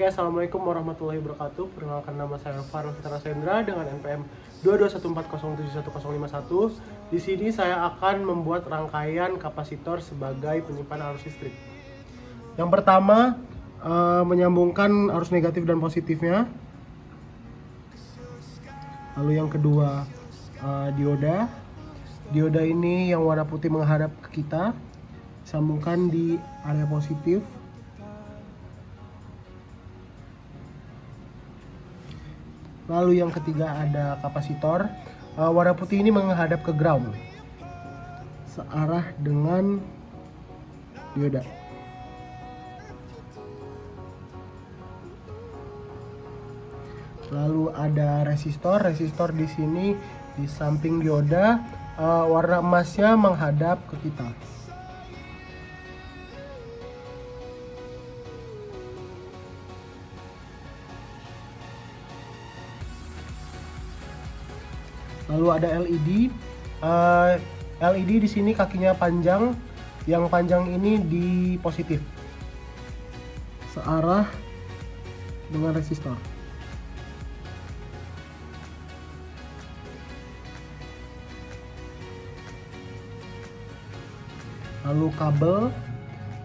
Oke, assalamualaikum warahmatullahi wabarakatuh. Perkenalkan, nama saya Farul Fitra Sendra dengan NPM 2214071051. Di sini saya akan membuat rangkaian kapasitor sebagai penyimpan arus listrik. Yang pertama, menyambungkan arus negatif dan positifnya. Lalu yang kedua, dioda. Dioda ini yang warna putih menghadap ke kita, sambungkan di area positif. Lalu yang ketiga ada kapasitor. Warna putih ini menghadap ke ground, searah dengan dioda. Lalu ada resistor. Resistor di sini di samping dioda, warna emasnya menghadap ke kita. Lalu ada LED. LED di sini kakinya panjang. Yang panjang ini di positif, searah dengan resistor. Lalu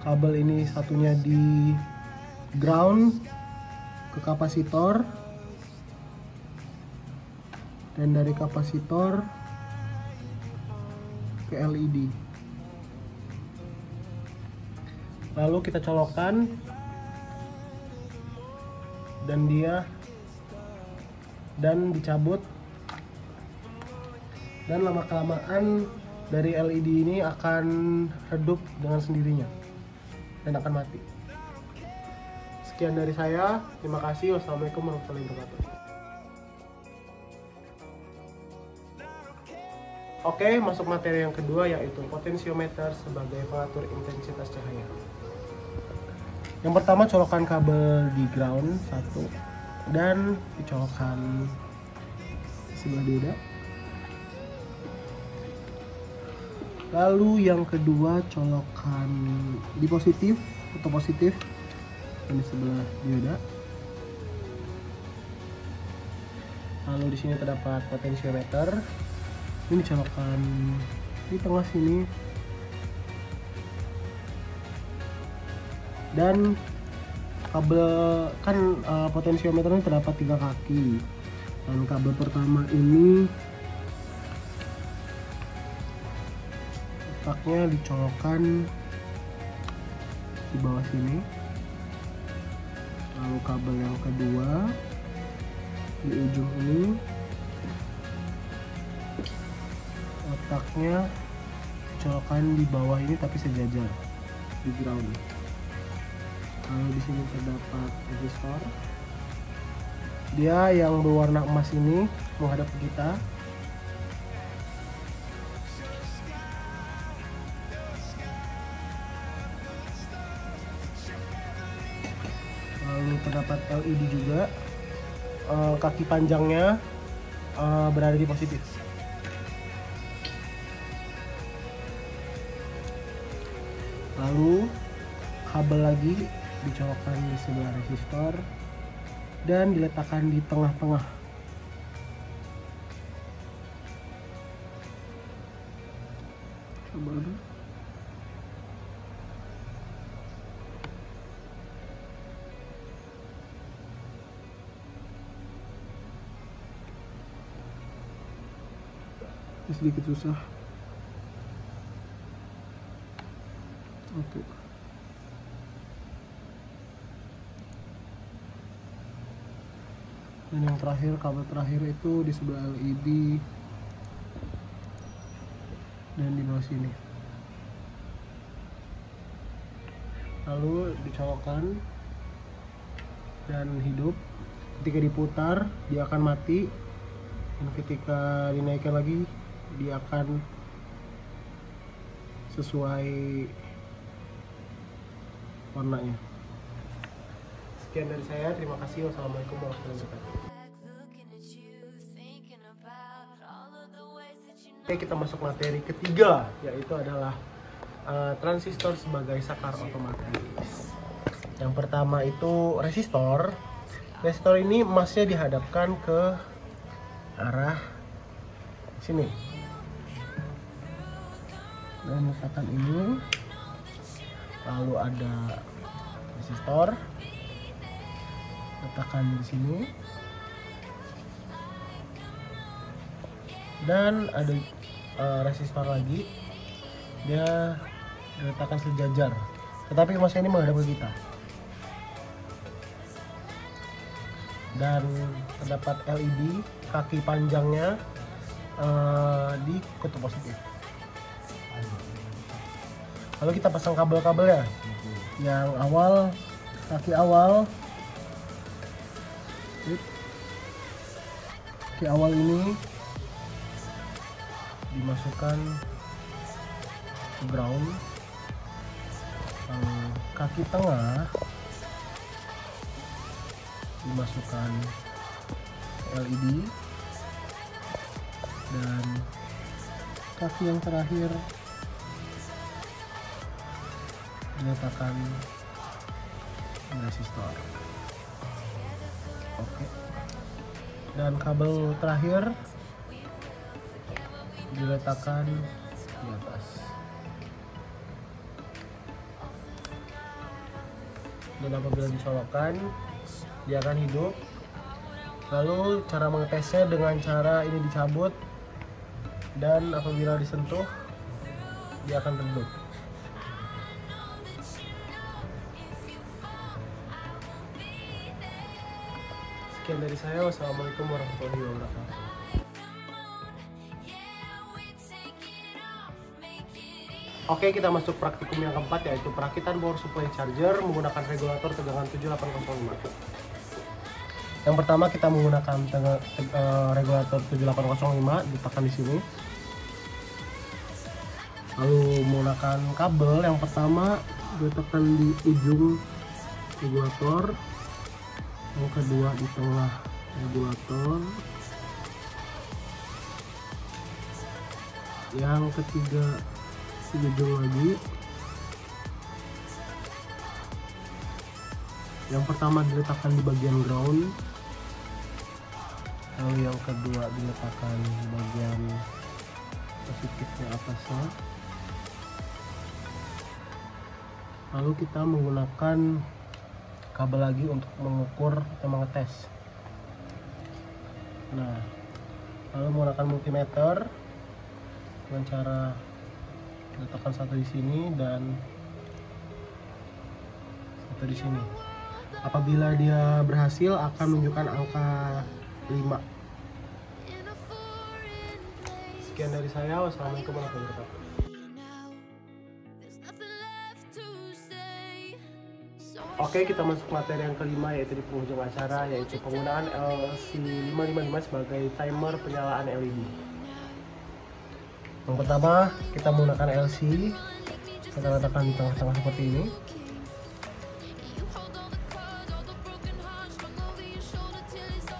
kabel ini satunya di ground ke kapasitor, dan dari kapasitor ke LED. Lalu kita colokkan, dan dicabut, dan lama kelamaan dari LED ini akan redup dengan sendirinya dan akan mati. Sekian dari saya, terima kasih. Wassalamualaikum warahmatullahi wabarakatuh. Oke, masuk materi yang kedua, yaitu potensiometer sebagai pengatur intensitas cahaya. Yang pertama, colokan kabel di ground satu dan dicolokkan sebelah dioda. Lalu yang kedua, colokan di positif atau positif dan di sebelah dioda. Lalu di sini terdapat potensiometer. Ini colokkan di tengah sini, dan kabel kan potensiometer ini terdapat 3 kaki, dan kabel pertama ini letaknya dicolokkan di bawah sini. Lalu kabel yang kedua di ujung ini letaknya colokan di bawah ini tapi sejajar di ground. Lalu di sini terdapat resistor. Dia yang berwarna emas ini menghadap ke kita. Lalu terdapat LED juga. Kaki panjangnya berada di positif. Lalu kabel lagi dicolokkan di sebelah resistor dan diletakkan di tengah-tengah. Sedikit susah. Oke. Dan yang terakhir, kabel terakhir itu di sebelah LED dan di bawah sini. Lalu dicolokkan dan hidup. Ketika diputar, dia akan mati, dan ketika dinaikkan lagi, dia akan sesuai warnanya. Sekian dari saya, terima kasih. Wassalamualaikum warahmatullahi wabarakatuh. Oke, kita masuk materi ketiga, yaitu adalah transistor sebagai saklar otomatis. Yang pertama itu resistor. Resistor ini emasnya dihadapkan ke arah sini. Dan letakkan ini. Lalu ada resistor. Letakkan di sini. Dan ada resistor lagi. Dia diletakkan sejajar. Tetapi emasnya ini menghadap ke kita. Dan terdapat LED kaki panjangnya di kutub positif. Lalu kita pasang kabel-kabelnya. Yang awal, kaki awal, kaki awal ini dimasukkan ke ground. Lalu kaki tengah dimasukkan LED, dan kaki yang terakhir diletakkan resistor. Oke. Dan kabel terakhir diletakkan di atas. Dan apabila dicolokkan, dia akan hidup. Lalu cara mengetesnya dengan cara ini dicabut, dan apabila disentuh dia akan redup. Sekian dari saya. Wassalamualaikum warahmatullahi wabarakatuh. Oke, kita masuk praktikum yang keempat, yaitu perakitan power supply charger menggunakan regulator tegangan 7805. Yang pertama kita menggunakan regulator 7805, diletakkan di sini. Lalu menggunakan kabel yang pertama diletakkan di ujung regulator, yang kedua di tengah regulator, yang ketiga di ujung lagi. Yang pertama diletakkan di bagian ground, lalu yang kedua diletakkan di bagian positifnya atasnya. Lalu kita menggunakan kabel lagi untuk mengukur atau mengetes. Nah, lalu menggunakan multimeter dengan cara letakkan satu di sini dan satu di sini. Apabila dia berhasil akan menunjukkan angka 5. Sekian dari saya. Wassalamualaikum warahmatullahi wabarakatuh. Oke, kita masuk materi yang kelima, yaitu di penghujung acara, yaitu penggunaan LC555 sebagai timer penyalaan LED. Yang pertama kita menggunakan LC, kita letakkan di tengah-tengah seperti ini.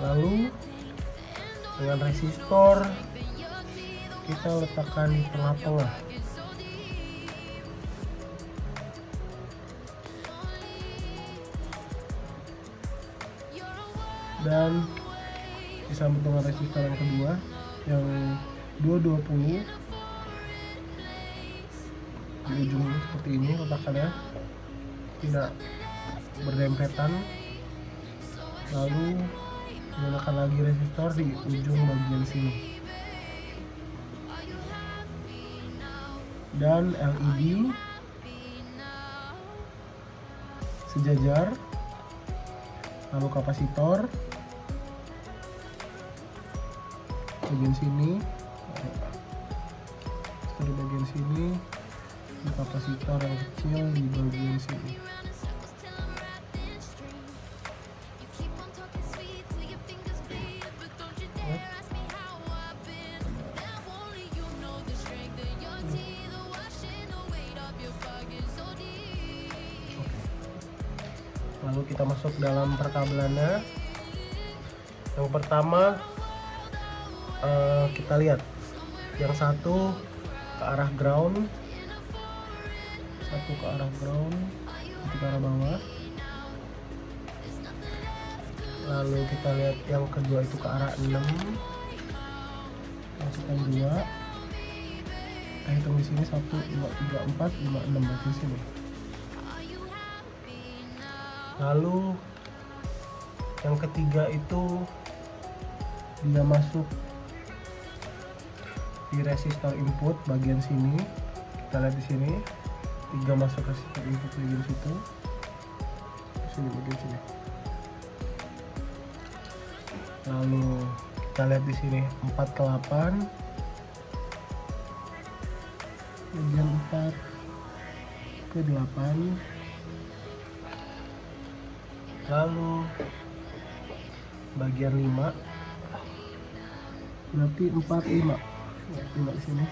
Lalu dengan resistor kita letakkan di tengah-tengah. Dan disambung dengan resistor yang kedua yang 220 di ujung seperti ini letakkannya, tidak berdempetan. Lalu menggunakan lagi resistor di ujung bagian sini, dan LED sejajar. Lalu kapasitor bagian sini, di bagian sini, kapasitor yang kecil di bagian sini. Lalu kita masuk dalam perkabelannya. Yang pertama kita lihat yang satu ke arah ground, satu ke arah ground, satu ke arah bawah. Lalu kita lihat yang kedua itu ke arah 6, masukkan 2, kita hitung di sini 1, 2, 3, 4, 5, 6 berarti di sini. Lalu yang ketiga itu dia masuk di resistor input bagian sini. Kita lihat di sini 3 masuk resistor input bagian situ, di sini bagian sini. Lalu kita lihat di sini 4 ke 8, bagian 4 ke 8. Lalu bagian 5 berarti 4, 5 ya, 5 di sini.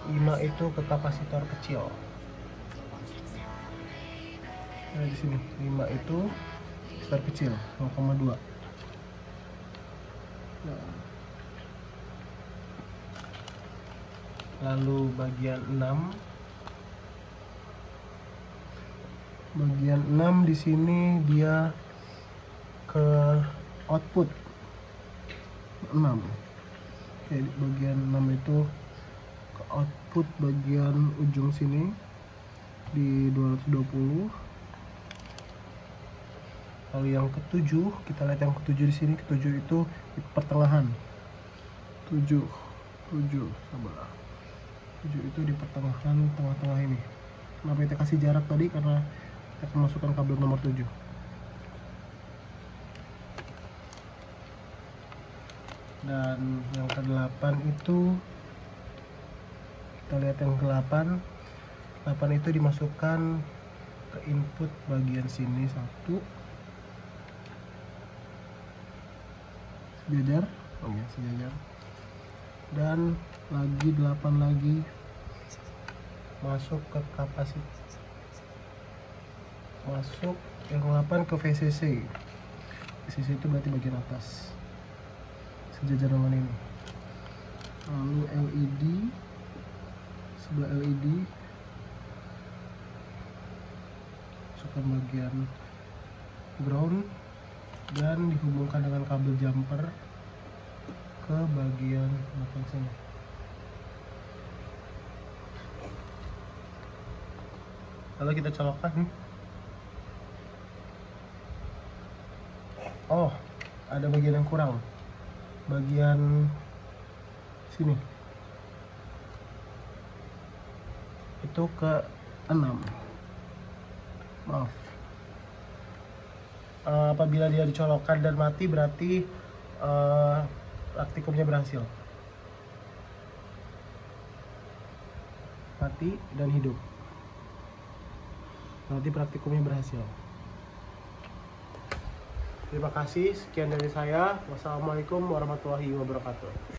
5 itu ke kapasitor kecil. Nah, di sini 5 itu kapasitor kecil 0,2. Nah. Lalu bagian 6. Bagian 6 di sini dia ke output 6. Oke, bagian 6 itu ke output bagian ujung sini di 220. Lalu yang ketujuh, kita lihat yang ketujuh di sini. Ketujuh itu di pertengahan. 7 sabar. 7 itu di pertengahan, tengah-tengah ini. Kenapa kita kasih jarak tadi? Karena kita akan masukkan kabel nomor 7. Dan yang ke-8 itu kita lihat yang ke-8. 8 itu dimasukkan ke input bagian sini 1. Sejajar. Oh ya, sejajar. Dan lagi 8 lagi masuk ke kapasitor. Masuk yang 8 ke VCC. VCC itu berarti bagian atas, sejajar dengan ini. Lalu LED, sebelah LED masukkan bagian ground dan dihubungkan dengan kabel jumper ke bagian belakang sini. Lalu kita colokkan. Oh, ada bagian yang kurang. Bagian sini. Itu ke 6. Maaf. Apabila dia dicolokkan dan mati berarti praktikumnya berhasil. Mati dan hidup. Berarti praktikumnya berhasil. Terima kasih, sekian dari saya. Wassalamualaikum warahmatullahi wabarakatuh.